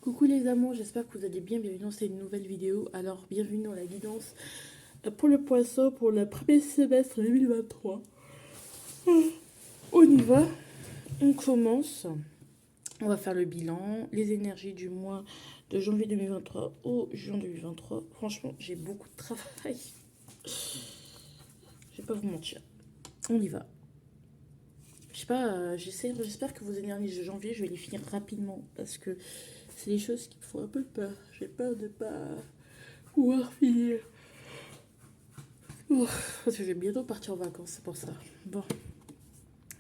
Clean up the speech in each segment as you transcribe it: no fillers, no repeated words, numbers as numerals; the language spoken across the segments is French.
Coucou les amours, j'espère que vous allez bien. Bienvenue dans cette nouvelle vidéo. Alors, bienvenue dans la guidance pour le poisson pour le premier semestre 2023. On y va, on commence. On va faire le bilan, les énergies du mois de janvier 2023 au juin 2023. Franchement, j'ai beaucoup de travail. Je vais pas vous mentir. On y va. Je sais pas, j'espère que vos énergies de janvier, je vais les finir rapidement parce que c'est des choses qui me font un peu peur. J'ai peur de pas pouvoir finir. Parce que je vais bientôt partir en vacances, c'est pour ça. Bon,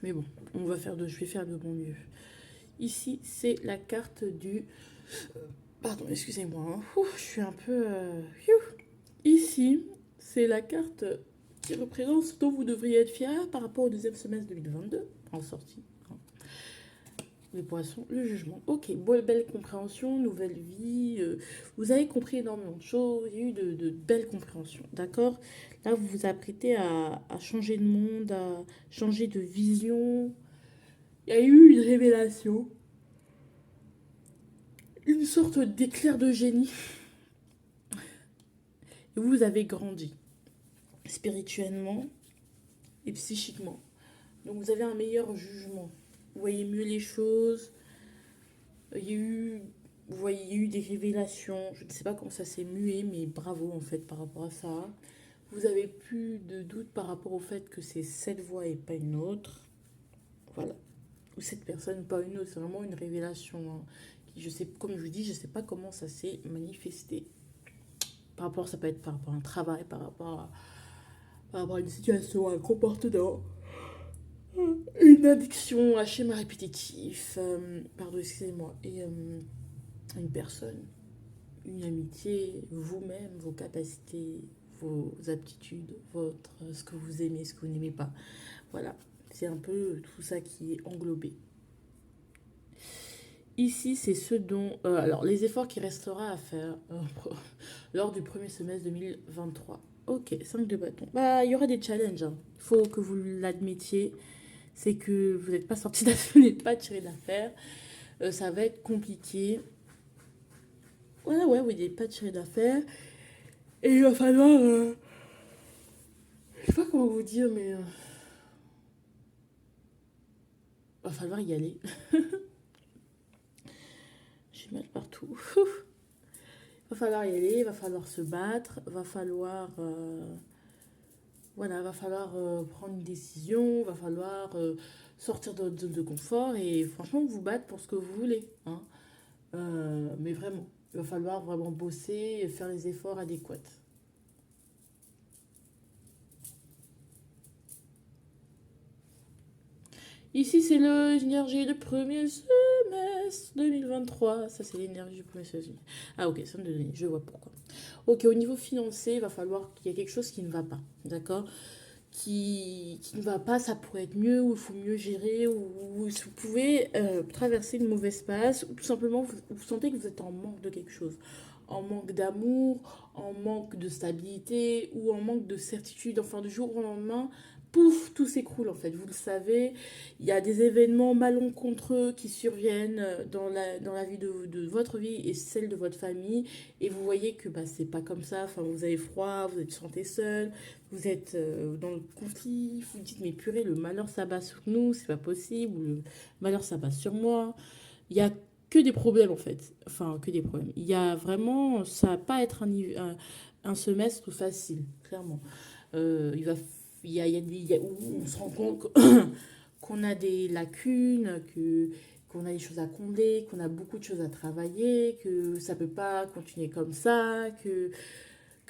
mais bon, je vais faire de mon mieux. Ici, c'est la carte du... Pardon, excusez-moi. Hein. Je suis un peu... Ici, c'est la carte qui représente ce dont vous devriez être fier par rapport au deuxième semestre 2022, en sortie. Les poissons, le jugement. Ok, belle compréhension, nouvelle vie. Vous avez compris énormément de choses. Il y a eu de belles compréhensions, d'accord. Là, vous vous apprêtez à changer de monde, à changer de vision. Il y a eu une révélation, une sorte d'éclair de génie. Et vous avez grandi, spirituellement et psychiquement. Donc, vous avez un meilleur jugement. Vous voyez mieux les choses. Il y a eu Vous voyez, il y a eu des révélations. Je ne sais pas comment ça s'est mué, mais bravo en fait par rapport à ça. Vous avez plus de doute par rapport au fait que c'est cette voix et pas une autre. Voilà. Ou cette personne, pas une autre. C'est vraiment une révélation. Hein. Je sais, comme je vous dis, je ne sais pas comment ça s'est manifesté. Par rapport, ça peut être par rapport à un travail, par rapport à une situation, à un comportement, une addiction, un schéma répétitif. Pardon, excusez-moi. Et une personne. Une amitié, vous-même, vos capacités, vos aptitudes, ce que vous aimez, ce que vous n'aimez pas. Voilà, c'est un peu tout ça qui est englobé. Ici, c'est ce dont... alors, les efforts qui restera à faire lors du premier semestre 2023. Ok, 5 de bâton. Bah, il y aura des challenges. Hein. Il faut que vous l'admettiez. C'est que vous n'êtes pas sorti d'affaire, vous n'êtes pas tiré d'affaire. Ça va être compliqué. Ouais, vous n'êtes pas tiré d'affaire. Et il va falloir... je sais pas comment vous dire, mais... va falloir y aller. J'ai mal partout. Va falloir y aller, va falloir se battre, va falloir... voilà, va falloir prendre une décision, va falloir sortir de votre zone de confort et franchement vous battre pour ce que vous voulez. Hein. Mais vraiment, il va falloir vraiment bosser et faire les efforts adéquats. Ici, c'est l'énergie du premier semestre 2023. Ça, c'est l'énergie du premier semestre. Ah, ok, ça me donne, je vois pourquoi. Ok, au niveau financier, il va falloir qu'il y ait quelque chose qui ne va pas. D'accord qui ne va pas, ça pourrait être mieux, ou il faut mieux gérer, ou vous pouvez traverser une mauvaise passe, ou tout simplement vous sentez que vous êtes en manque de quelque chose. En manque d'amour, en manque de stabilité, ou en manque de certitude. Enfin, du jour au lendemain, pouf, tout s'écroule en fait. Vous le savez, il y a des événements malencontreux qui surviennent dans la vie de votre vie et celle de votre famille. Et vous voyez que bah, c'est pas comme ça. Enfin, vous avez froid, vous êtes santé seul, vous êtes dans le conflit. Vous dites, mais purée, le malheur s'abat sur nous, c'est pas possible. Ou le malheur s'abat sur moi. Il y a que des problèmes en fait. Enfin, que des problèmes. Il y a vraiment, ça va pas être un semestre facile, clairement. Il va où on se rend compte qu'on a des lacunes, qu'on a des choses à combler, qu'on a beaucoup de choses à travailler, que ça peut pas continuer comme ça, que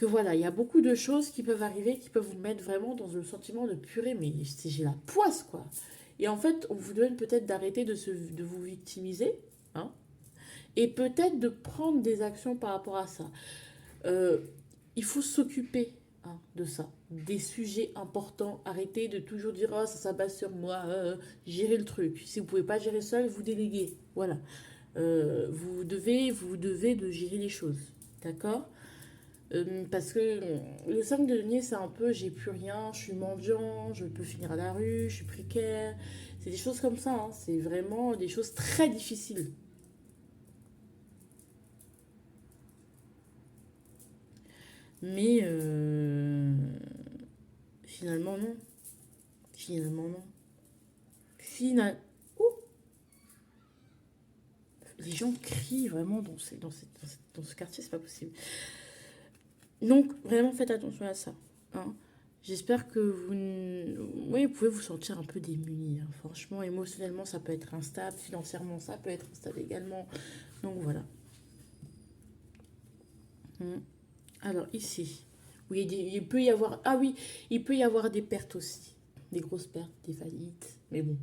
voilà, il y a beaucoup de choses qui peuvent arriver, qui peuvent vous mettre vraiment dans le sentiment de purée, mais j'ai la poisse quoi. Et en fait, on vous demande peut-être d'arrêter de vous victimiser, hein, et peut-être de prendre des actions par rapport à ça. Euh, il faut s'occuper de ça, des sujets importants. Arrêtez de toujours dire oh, ça s'abat sur moi, gérez le truc. Si vous pouvez pas gérer seul, vous déléguez. Voilà. Vous devez de gérer les choses. D'accord. Parce que le 5 de denier, c'est un peu j'ai plus rien, je suis mendiant, je peux finir à la rue, je suis précaire. C'est des choses comme ça. Hein. C'est vraiment des choses très difficiles. Mais finalement, non. Finalement, non. Ouh, les gens crient vraiment dans ce quartier, c'est pas possible. Donc, vraiment, faites attention à ça. Hein. J'espère que oui, vous pouvez vous sentir un peu démuni. Hein. Franchement, émotionnellement, ça peut être instable. Financièrement, ça peut être instable également. Donc, voilà. Hmm. Alors, ici, oui, il peut y avoir... Ah oui, il peut y avoir des pertes aussi. Des grosses pertes, des faillites. Mais bon.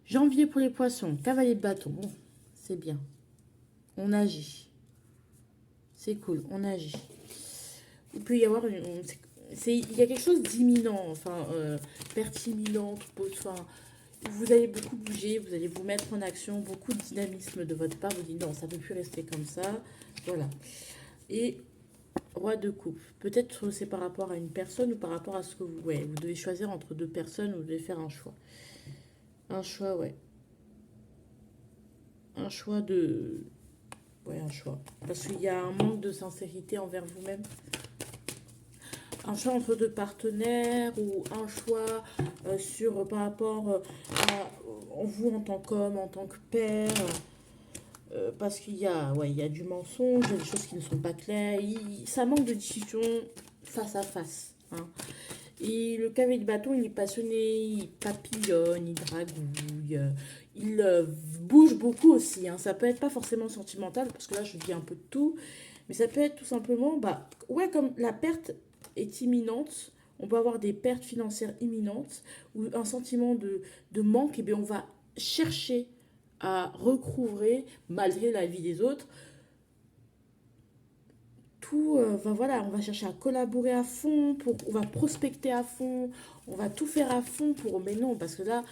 Janvier pour les poissons. Cavalier de bâton. Bon, c'est bien. On agit. C'est cool, on agit. Il peut y avoir il y a quelque chose d'imminent, enfin, perte imminente, enfin, vous allez beaucoup bouger, vous allez vous mettre en action, beaucoup de dynamisme de votre part, vous dites non, ça ne peut plus rester comme ça, voilà. Et roi de coupe, peut-être c'est par rapport à une personne ou par rapport à ce que vous, ouais, vous devez choisir entre deux personnes, vous devez faire un choix. Un choix, ouais. Un choix de... Ouais, un choix. Parce qu'il y a un manque de sincérité envers vous-même. Un choix entre deux partenaires ou un choix par rapport à vous en tant qu'homme, en tant que père. Parce qu'il y a, ouais, il y a du mensonge, il y a des choses qui ne sont pas claires. Ça manque de discussion face à face. Hein. Et le cavalier de bâton, il est passionné, il papillonne, il dragouille, il bouge beaucoup aussi. Hein. Ça peut être pas forcément sentimental, parce que là, je dis un peu de tout. Mais ça peut être tout simplement, bah, ouais, comme la perte est imminente, on peut avoir des pertes financières imminentes ou un sentiment de manque, et bien on va chercher à recouvrer, malgré la vie des autres, tout, voilà, on va chercher à collaborer à fond, on va prospecter à fond, on va tout faire à fond pour, mais non, parce que là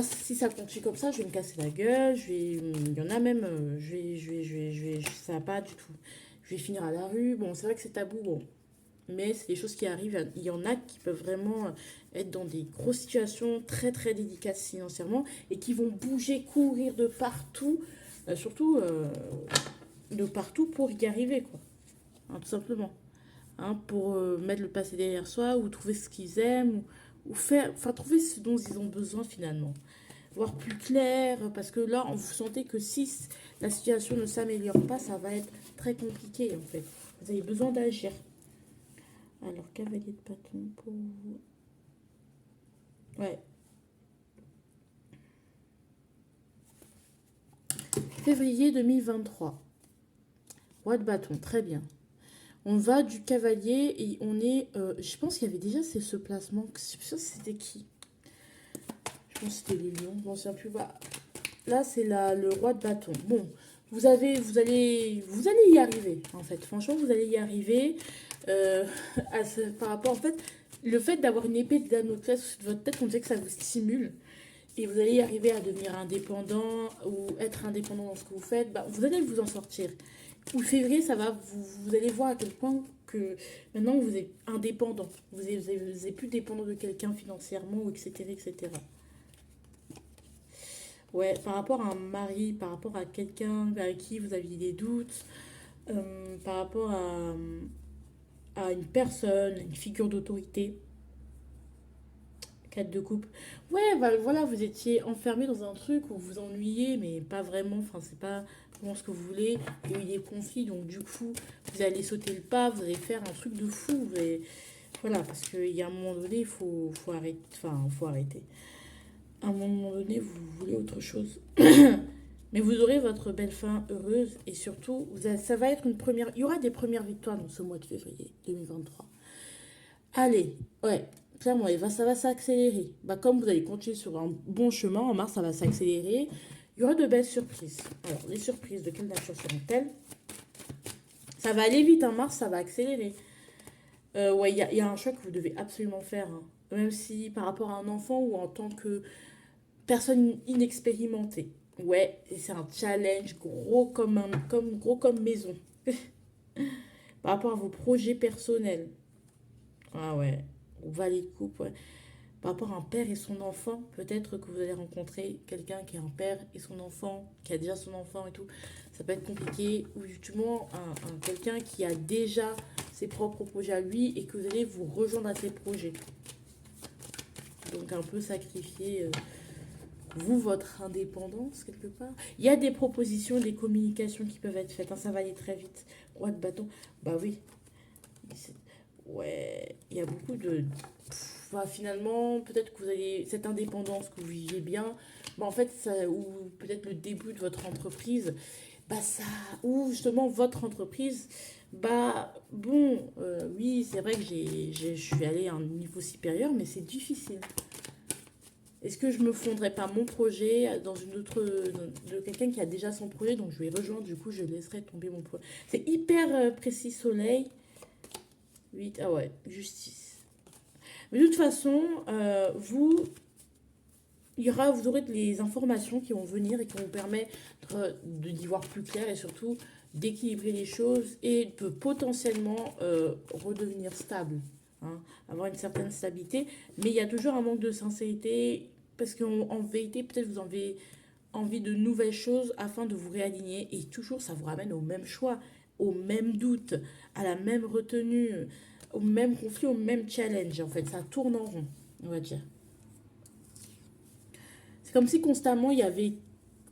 si ça continue comme ça, je vais me casser la gueule, il y en a même, ça va pas du tout. Je vais finir à la rue, bon, c'est vrai que c'est tabou, bon, mais c'est des choses qui arrivent. Il y en a qui peuvent vraiment être dans des grosses situations très très délicates financièrement et qui vont bouger, courir de partout, surtout de partout pour y arriver, quoi. Hein, tout simplement. Hein, pour mettre le passé derrière soi ou trouver ce qu'ils aiment ou faire, enfin trouver ce dont ils ont besoin finalement. Voir plus clair, parce que là, vous sentez que si la situation ne s'améliore pas, ça va être très compliqué en fait. Vous avez besoin d'agir. Alors, cavalier de bâton pour vous. Ouais. Février 2023. Roi de bâton, très bien. On va du cavalier et on est... je pense qu'il y avait déjà ce placement. Je sais pas si c'était qui. Je pense que c'était le lion. Je m'en souviens plus. Bah, là, c'est le roi de bâton. Bon, vous allez y arriver, en fait. Franchement, vous allez y arriver. Par rapport, en fait, le fait d'avoir une épée de Damoclès au-dessus de votre tête, on dirait que ça vous stimule. Et vous allez y arriver à devenir indépendant ou être indépendant dans ce que vous faites. Bah, vous allez vous en sortir. Ou février, ça va, vous allez voir à quel point que maintenant vous êtes indépendant. Vous êtes plus dépendant de quelqu'un financièrement, ou etc., etc. Ouais, par rapport à un mari, par rapport à quelqu'un avec qui vous aviez des doutes, par rapport à une personne, une figure d'autorité, 4 de coupe. Ouais, bah, voilà, vous étiez enfermé dans un truc où vous vous ennuyez, mais pas vraiment, enfin, c'est pas vraiment ce que vous voulez. Il y a eu des conflits, donc du coup, vous allez sauter le pas, vous allez faire un truc de fou. Voilà, parce qu'il y a un moment donné, faut arrêter. Enfin, faut arrêter. À un moment donné, vous voulez autre chose. Mais vous aurez votre belle fin heureuse et surtout, ça va être une première. Il y aura des premières victoires dans ce mois de février 2023. Allez, ouais, clairement, ça va s'accélérer. Bah, comme vous allez continuer sur un bon chemin, en mars, ça va s'accélérer. Il y aura de belles surprises. Alors, les surprises, de quelle nature seront-elles? Ça va aller vite, en mars, ça va accélérer. Ouais, il y a un choix que vous devez absolument faire. Hein. Même si par rapport à un enfant ou en tant que personne inexpérimentée. Ouais, et c'est un challenge gros comme maison. Par rapport à vos projets personnels. Ah ouais, on va les coupe, ouais. Par rapport à un père et son enfant, peut-être que vous allez rencontrer quelqu'un qui a un père et son enfant, qui a déjà son enfant et tout. Ça peut être compliqué. Ou justement, quelqu'un qui a déjà ses propres projets à lui et que vous allez vous rejoindre à ses projets. Donc un peu sacrifier, vous, votre indépendance quelque part. Il y a des propositions, des communications qui peuvent être faites, hein, ça va aller très vite. Roi de bâton, bah oui. Ouais, il y a beaucoup de... Bah, finalement, peut-être que vous avez cette indépendance que vous vivez bien, bah, en fait, ça, ou peut-être le début de votre entreprise, bah ça, ou justement votre entreprise, bah bon, oui, c'est vrai que je suis allée à un niveau supérieur, mais c'est difficile. Est-ce que je me fondrais pas mon projet dans une autre, de quelqu'un qui a déjà son projet, donc je vais rejoindre, du coup, je laisserai tomber mon projet. C'est hyper précis, soleil. 8 ah ouais, justice. Mais de toute façon, vous aurez les informations qui vont venir et qui vont vous permettre d'y voir plus clair et surtout d'équilibrer les choses et de potentiellement redevenir stable, hein, avoir une certaine stabilité. Mais il y a toujours un manque de sincérité parce qu'en vérité, peut-être vous avez envie de nouvelles choses afin de vous réaligner et toujours ça vous ramène au même choix, au même doute, à la même retenue, au même conflit, au même challenge. En fait, ça tourne en rond, on va dire. C'est comme si constamment il y avait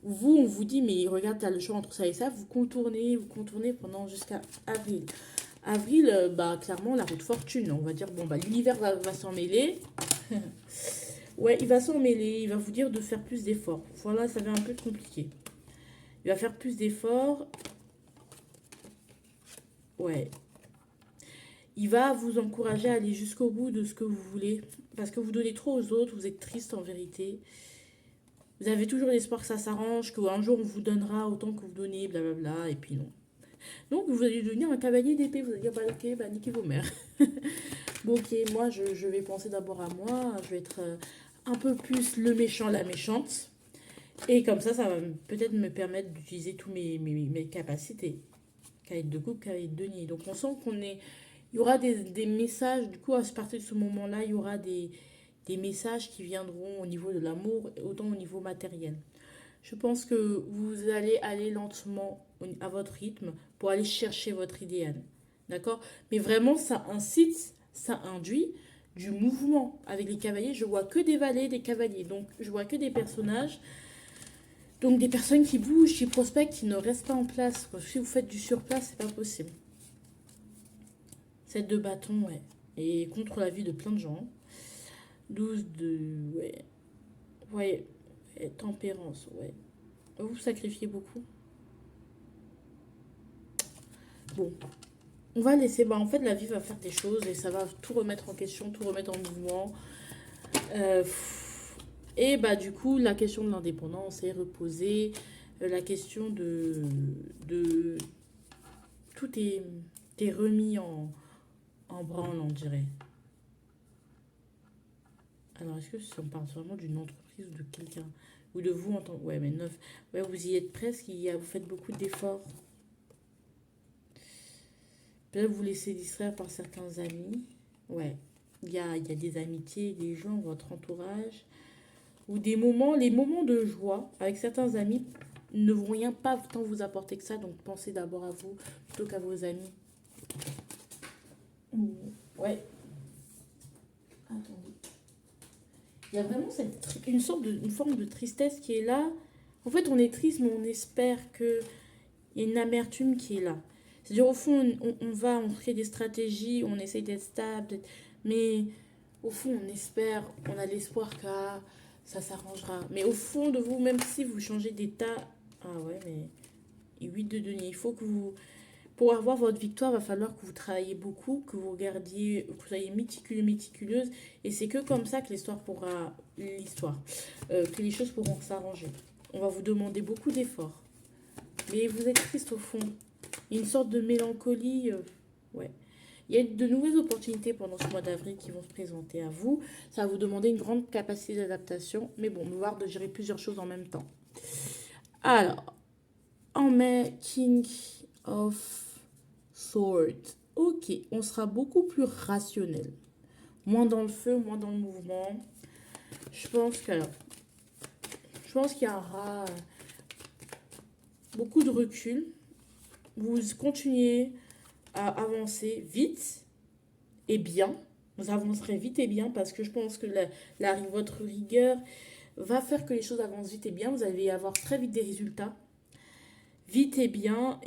vous, on vous dit, mais regarde, tu as le choix entre ça et ça, vous contournez pendant jusqu'à avril. Avril, bah clairement, la route fortune, on va dire, bon, bah l'univers va s'en mêler. Ouais, il va s'en mêler, il va vous dire de faire plus d'efforts. Voilà, ça va un peu compliqué. Il va faire plus d'efforts. Ouais. Il va vous encourager à aller jusqu'au bout de ce que vous voulez. Parce que vous donnez trop aux autres, vous êtes triste en vérité. Vous avez toujours l'espoir que ça s'arrange, qu'un jour on vous donnera autant que vous donnez, blablabla, et puis non. Donc vous allez devenir un cavalier d'épée, vous allez dire, bah ok, bah niquez vos mères. Bon ok, moi je vais penser d'abord à moi, je vais être un peu plus le méchant, la méchante. Et comme ça va peut-être me permettre d'utiliser tous mes capacités. Cavalier de coupe, cavalier de denier. Donc on sent qu'on est... Il y aura des messages, du coup à partir de ce moment-là, il y aura des messages qui viendront au niveau de l'amour, autant au niveau matériel. Je pense que vous allez aller lentement à votre rythme pour aller chercher votre idéal. D'accord? Mais vraiment, ça incite, ça induit du mouvement. Avec les cavaliers, je vois que des valets, des cavaliers. Donc, je vois que des personnages. Donc, des personnes qui bougent, qui prospectent, qui ne restent pas en place. Si vous faites du surplace, c'est pas possible. 7 de bâton, ouais. Et contre la vie de plein de gens. 12 de... Ouais. Ouais. Tempérance, ouais. Vous sacrifiez beaucoup. Bon, on va laisser. Bah, en fait, la vie va faire des choses et ça va tout remettre en question, tout remettre en mouvement. Euh, et bah, du coup, la question de l'indépendance est reposée. La question de tout est remis en branle, on dirait. Alors, est-ce que si on parle vraiment d'une entreprise ou de quelqu'un ou de vous en tant que... Ouais, mais neuf. Ouais, vous y êtes presque. Vous faites beaucoup d'efforts. Peut-être vous laissez distraire par certains amis. Ouais. Il y a des amitiés, des gens, votre entourage. Ou des moments, les moments de joie avec certains amis ne vont rien pas tant vous apporter que ça. Donc pensez d'abord à vous plutôt qu'à vos amis. Ouais. Attendez. Il y a vraiment une forme de tristesse qui est là. En fait, on est triste, mais on espère qu'il y a une amertume qui est là. C'est-à-dire, au fond, on crée des stratégies, on essaye d'être stable, mais au fond, on espère, on a l'espoir que ça s'arrangera. Mais au fond de vous, même si vous changez d'état, ah ouais, mais 8 de denier, il faut que vous, pour avoir votre victoire, il va falloir que vous travaillez beaucoup, que vous regardiez, que vous soyez méticuleux, méticuleuse, et c'est que comme ça que que les choses pourront s'arranger. On va vous demander beaucoup d'efforts, mais vous êtes triste au fond. Il y a une sorte de mélancolie, ouais. Il y a de nouvelles opportunités pendant ce mois d'avril qui vont se présenter à vous. Ça va vous demander une grande capacité d'adaptation. Mais bon, devoir de gérer plusieurs choses en même temps. Alors, en mai, King of Swords. Ok, on sera beaucoup plus rationnel. Moins dans le feu, moins dans le mouvement. Je pense qu'il y aura beaucoup de recul. Vous continuez à avancer vite et bien. Vous avancerez vite et bien parce que je pense que votre rigueur va faire que les choses avancent vite et bien. Vous allez avoir très vite des résultats, vite et bien.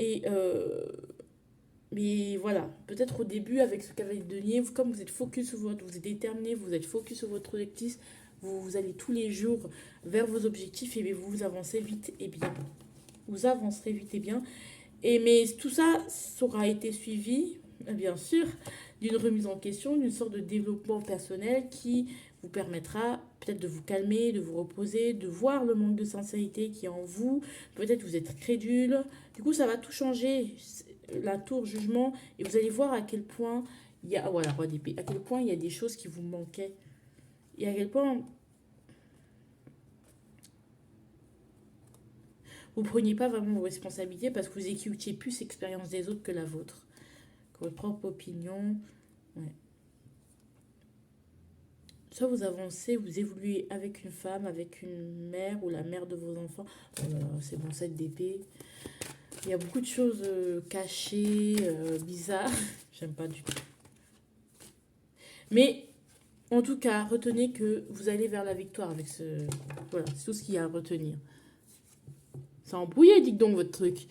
Mais voilà, peut-être au début avec ce cavalier de denier, comme vous êtes focus sur vous êtes déterminé, vous êtes focus sur votre objectif, vous allez tous les jours vers vos objectifs et bien vous avancez vite et bien. Vous avancerez vite et bien. Mais tout ça aura été suivi, bien sûr, d'une remise en question, d'une sorte de développement personnel qui vous permettra peut-être de vous calmer, de vous reposer, de voir le manque de sincérité qui est en vous. Peut-être vous êtes crédule. Du coup, ça va tout changer, la tour jugement, et vous allez voir à quel point il y a, voilà, roi d'épée, à quel point il y a des choses qui vous manquaient. Et à quel point vous ne preniez pas vraiment vos responsabilités parce que vous écoutiez plus l'expérience des autres que la vôtre, que votre propre opinion. Ouais. Soit vous avancez, vous évoluez avec une femme, avec une mère ou la mère de vos enfants. C'est bon, cette d'épée. Il y a beaucoup de choses cachées, bizarres. J'aime pas du tout. Mais en tout cas, retenez que vous allez vers la victoire avec ce... Voilà, c'est tout ce qu'il y a à retenir. C'est embrouillé, dites donc, votre truc.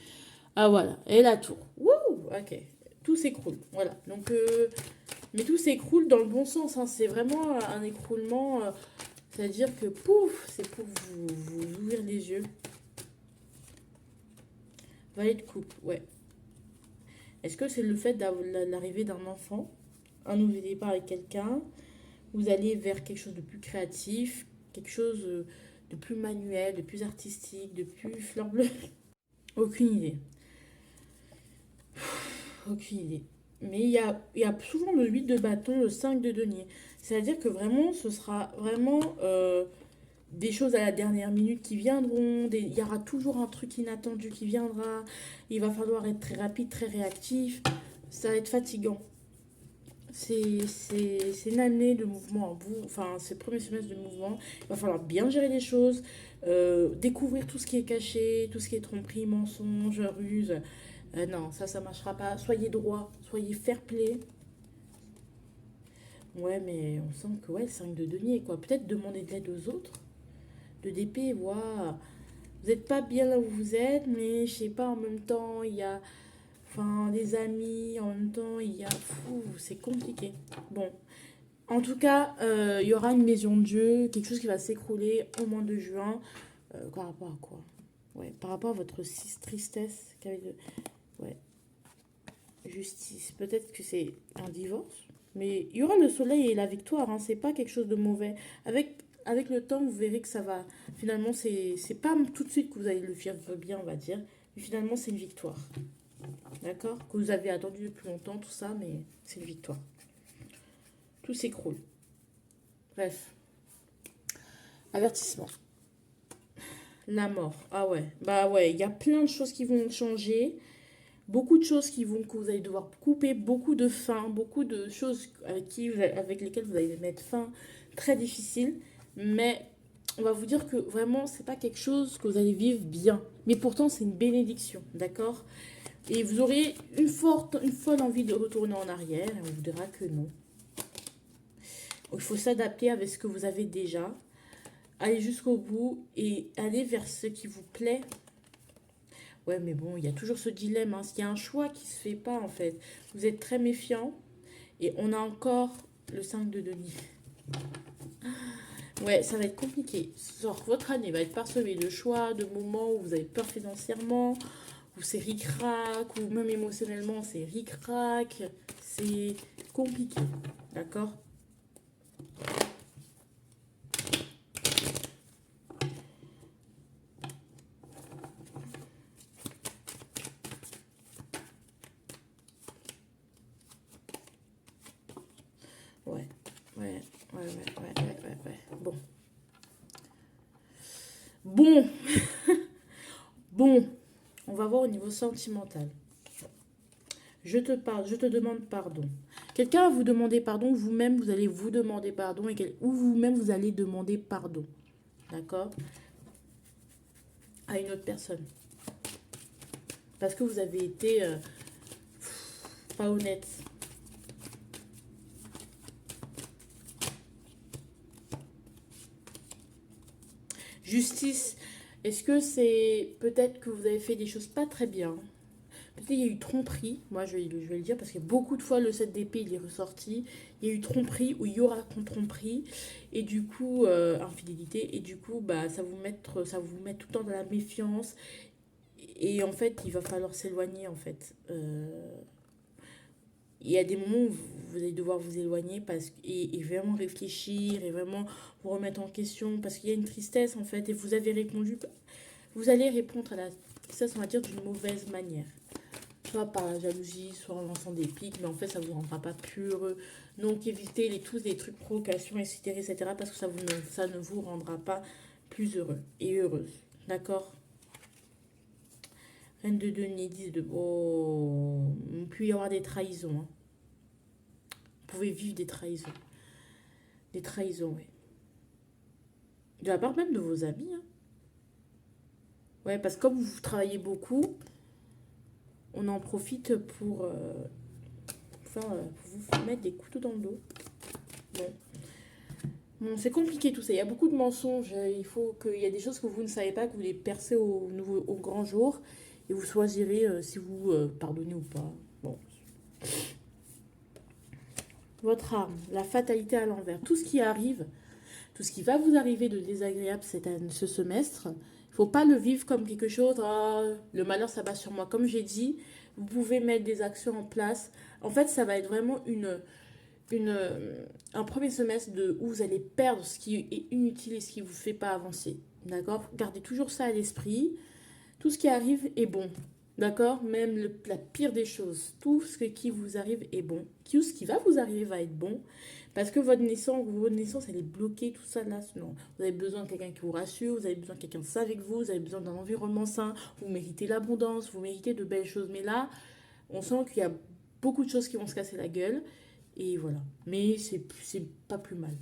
Ah voilà, et la tour. Wouh, ok. Tout s'écroule. Voilà. Donc, mais tout s'écroule dans le bon sens. Hein. C'est vraiment un écroulement. C'est-à-dire que pouf, c'est pour vous ouvrir les yeux. Valet de coupe, ouais. Est-ce que c'est le fait de l'arrivée d'un enfant, un nouveau départ avec quelqu'un, vous allez vers quelque chose de plus créatif, quelque chose de plus manuel, de plus artistique, de plus fleur bleue? Aucune idée. Aucune idée. Mais il y a souvent le 8 de bâton, le 5 de denier. C'est-à-dire que vraiment, ce sera vraiment des choses à la dernière minute qui viendront. Il y aura toujours un truc inattendu qui viendra. Il va falloir être très rapide, très réactif. Ça va être fatigant. C'est une année de mouvement en bout. Enfin, c'est le premier semestre de mouvement. Il va falloir bien gérer les choses, découvrir tout ce qui est caché, tout ce qui est tromperie, mensonge, ruse. Non, ça marchera pas. Soyez droit, soyez fair play. Ouais, mais on sent que, ouais, 5 de denier, quoi. Peut-être demander de l'aide aux autres. De d'épée, voilà. Vous n'êtes pas bien là où vous êtes, mais je sais pas, en même temps, il y a, enfin, des amis, en même temps, il y a, fou, c'est compliqué. Bon, en tout cas, il y aura une maison de Dieu, quelque chose qui va s'écrouler au mois de juin. Par rapport à quoi? Ouais, par rapport à votre tristesse, ouais, justice. Peut-être que c'est un divorce, mais il y aura le soleil et la victoire. Hein, c'est pas quelque chose de mauvais. Avec le temps, vous verrez que ça va. Finalement, c'est pas tout de suite que vous allez le vivre bien, on va dire. Mais finalement, c'est une victoire. D'accord? Que vous avez attendu depuis longtemps, tout ça, mais c'est une victoire. Tout s'écroule. Bref. Avertissement. La mort. Ah ouais. Bah ouais, il y a plein de choses qui vont changer. Beaucoup de choses que vous allez devoir couper. Beaucoup de fins. Beaucoup de choses avec lesquelles vous allez mettre fin. Très difficile. Mais on va vous dire que vraiment, c'est pas quelque chose que vous allez vivre bien. Mais pourtant, c'est une bénédiction. D'accord? Et vous aurez une folle envie de retourner en arrière. Et on vous dira que non. Il faut s'adapter avec ce que vous avez déjà. Aller jusqu'au bout et aller vers ce qui vous plaît. Ouais, mais bon, il y a toujours ce dilemme. Hein. Il y a un choix qui se fait pas, en fait. Vous êtes très méfiant. Et on a encore le 5 de denier. Ouais, ça va être compliqué. Genre, votre année va être parsemée de choix, de moments où vous avez peur financièrement, où c'est ric-rac, ou même émotionnellement, c'est ric-rac. C'est compliqué. D'accord? Ouais, ouais. Bon. Bon, bon, on va voir au niveau sentimental. Je te parle, je te demande pardon. Quelqu'un va vous demander pardon, vous-même vous allez vous demander pardon, ou vous-même vous allez demander pardon. D'accord? À une autre personne. Parce que vous avez été Pas honnête. Justice. Est-ce que c'est peut-être que vous avez fait des choses pas très bien? Peut-être qu'il y a eu tromperie. Moi, je vais le dire parce que beaucoup de fois, le 7 d'épée, il est ressorti. Il y a eu tromperie ou il y aura tromperie. Et du coup, infidélité. Et du coup, bah, ça vous met tout le temps dans la méfiance. Et en fait, il va falloir s'éloigner, en fait. Il y a des moments où vous allez devoir vous éloigner et vraiment réfléchir et vraiment vous remettre en question parce qu'il y a une tristesse en fait et vous avez répondu, vous allez répondre à la tristesse on va dire d'une mauvaise manière, soit par la jalousie, soit en lançant des pics, mais en fait ça ne vous rendra pas plus heureux. Donc évitez tous les trucs provocations, etc., parce que ça ne vous rendra pas plus heureux et heureuse. D'accord? Reine de denier, 10 de... Oh, il peut y avoir des trahisons. Hein. Vous pouvez vivre des trahisons. Des trahisons, oui. De la part même de vos amis. Hein. Ouais, parce que comme vous travaillez beaucoup, on en profite pour vous mettre des couteaux dans le dos. Bon. Bon, c'est compliqué tout ça. Il y a beaucoup de mensonges. Il y a des choses que vous ne savez pas, que vous les percez au grand jour. Et vous choisirez si vous pardonnez ou pas. Bon. Votre arme, la fatalité à l'envers. Tout ce qui arrive, tout ce qui va vous arriver de désagréable ce semestre, il ne faut pas le vivre comme quelque chose, oh, le malheur s'abat sur moi. Comme j'ai dit, vous pouvez mettre des actions en place. En fait, ça va être vraiment un premier semestre où vous allez perdre ce qui est inutile et ce qui ne vous fait pas avancer. D'accord? Gardez toujours ça à l'esprit. Tout ce qui arrive est bon. D'accord? Même la pire des choses. Tout ce qui vous arrive est bon. Tout ce qui va vous arriver va être bon. Parce que votre naissance, elle est bloquée, tout ça là. Non. Vous avez besoin de quelqu'un qui vous rassure, vous avez besoin de quelqu'un de sain avec vous avez besoin d'un environnement sain, vous méritez l'abondance, vous méritez de belles choses. Mais là, on sent qu'il y a beaucoup de choses qui vont se casser la gueule. Et voilà. Mais c'est pas plus mal.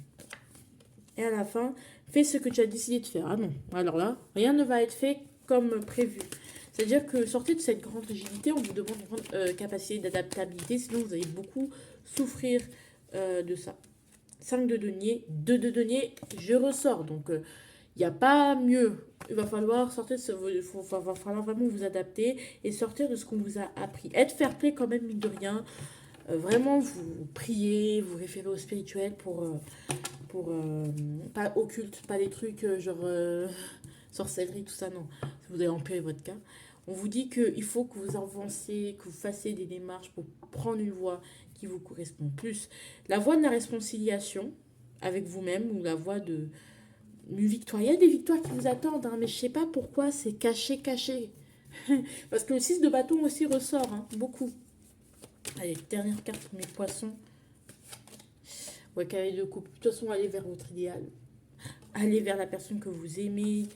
Et à la fin, fais ce que tu as décidé de faire. Ah non. Alors là, rien ne va être fait comme prévu. C'est-à-dire que sortez de cette grande rigidité, on vous demande une grande capacité d'adaptabilité, sinon vous allez beaucoup souffrir de ça. 5 de denier, 2 de denier, je ressors. Donc, il n'y a pas mieux. Il va falloir sortir va falloir vraiment vous adapter et sortir de ce qu'on vous a appris. Être fair-play quand même, mine de rien. Vraiment, vous priez, vous référez au spirituel pas occulte, pas des trucs genre sorcellerie, tout ça, non. Vous allez empirer votre cas. On vous dit qu'il faut que vous avanciez, que vous fassiez des démarches pour prendre une voie qui vous correspond plus. La voie de la réconciliation avec vous-même ou la voie de une victoire. Il y a des victoires qui vous attendent, hein, mais je sais pas pourquoi c'est caché, caché. Parce que le 6 de bâton aussi ressort, hein, beaucoup. Allez, dernière carte pour mes poissons. Ouais, cavalier de coupe. De toute façon, allez vers votre idéal. Allez vers la personne que vous aimez.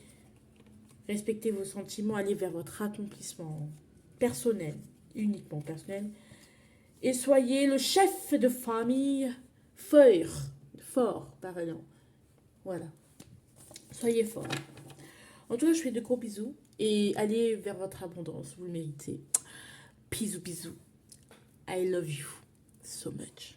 Respectez vos sentiments. Allez vers votre accomplissement personnel, uniquement personnel. Et soyez le chef de famille fort, pardon. Voilà. Soyez fort. En tout cas, je fais de gros bisous. Et allez vers votre abondance. Vous le méritez. Bisous, bisous. I love you so much.